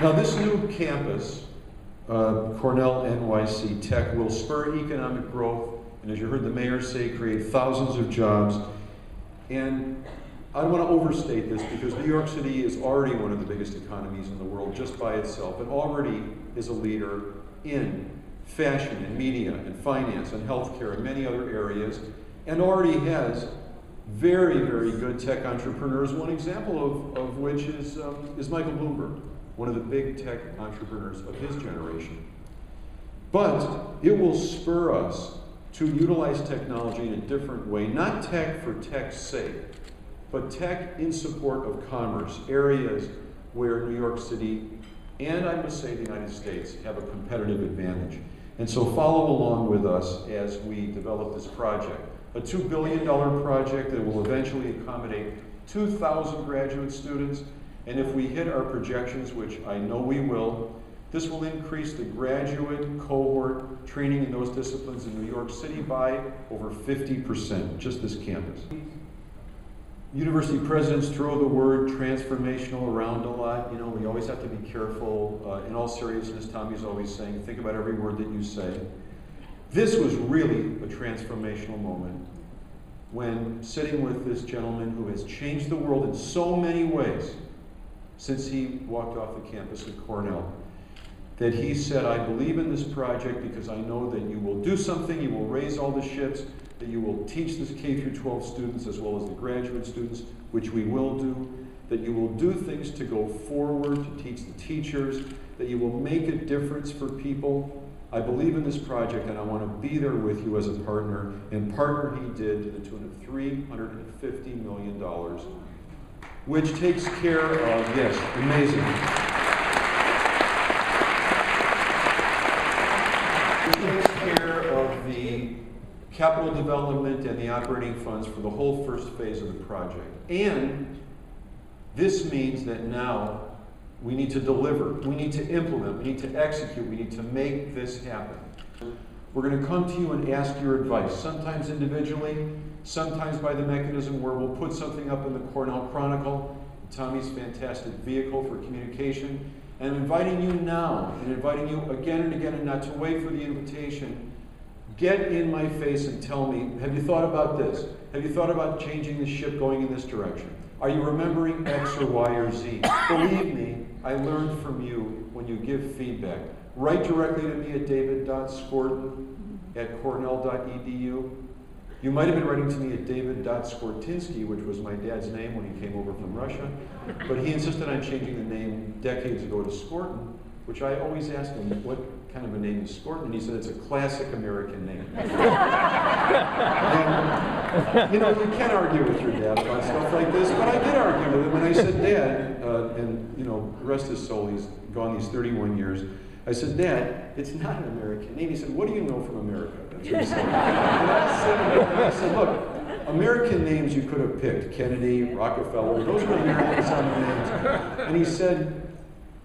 Now this new campus, Cornell NYC Tech, will spur economic growth, and as you heard the mayor say, create thousands of jobs. And I don't want to overstate this because New York City is already one of the biggest economies in the world just by itself, and already is a leader in fashion and media and finance and healthcare and many other areas, and already has very, very good tech entrepreneurs, one example of which is Michael Bloomberg, one of the big tech entrepreneurs of his generation. But it will spur us to utilize technology in a different way, not tech for tech's sake, but tech in support of commerce, areas where New York City and I must say the United States have a competitive advantage. And so follow along with us as we develop this project. A $2 billion project that will eventually accommodate 2,000 graduate students. And if we hit our projections, which I know we will, this will increase the graduate cohort training in those disciplines in New York City by over 50%, just this campus. University presidents throw the word transformational around a lot. You know, we always have to be careful. In all seriousness, Tommy's always saying, think about every word that you say. This was really a transformational moment when sitting with this gentleman who has changed the world in so many ways since he walked off the campus at Cornell, that he said, I believe in this project because I know that you will do something, you will raise all the ships, that you will teach this K through 12 students as well as the graduate students, which we will do, that you will do things to go forward, to teach the teachers, that you will make a difference for people. I believe in this project and I want to be there with you as a partner, and partner he did to the tune of $350 million, which takes care of, yes, amazing. It takes care of the capital development and the operating funds for the whole first phase of the project. And this means that now we need to deliver, we need to implement, we need to execute, we need to make this happen. We're going to come to you and ask your advice, sometimes individually, sometimes by the mechanism where we'll put something up in the Cornell Chronicle, Tommy's fantastic vehicle for communication. And I'm inviting you now, and inviting you again and again, and not to wait for the invitation. Get in my face and tell me, have you thought about this? Have you thought about changing the ship going in this direction? Are you remembering X or Y or Z? Believe me, I learned from you when you give feedback. Write directly to me at david.skorton@cornell.edu. You might have been writing to me at david.skortinsky, which was my dad's name when he came over from Russia, but he insisted on changing the name decades ago to Skorton, which I always asked him, what kind of a name is Skorton? And he said, it's a classic American name. And, you know, you can't argue with your dad about stuff like this, but I did argue with him, and I said, Dad, and, you know, rest his soul, he's gone these 31 years. I said, Dad, it's not an American name. He said, what do you know from America? That's what he said. And I said, look, American names you could have picked, Kennedy, Rockefeller, those were American sounding names. And he said,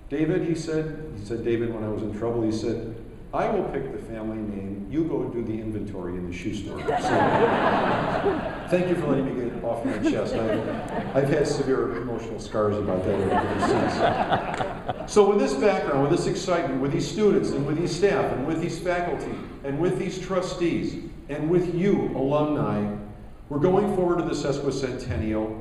David, he said, David, when I was in trouble, he said, I will pick the family name, you go do the inventory in the shoe store. So, thank you for letting me get it off my chest. I've had severe emotional scars about that ever since. So with this background, with this excitement, with these students, and with these staff, and with these faculty, and with these trustees, and with you, alumni, we're going forward to the sesquicentennial.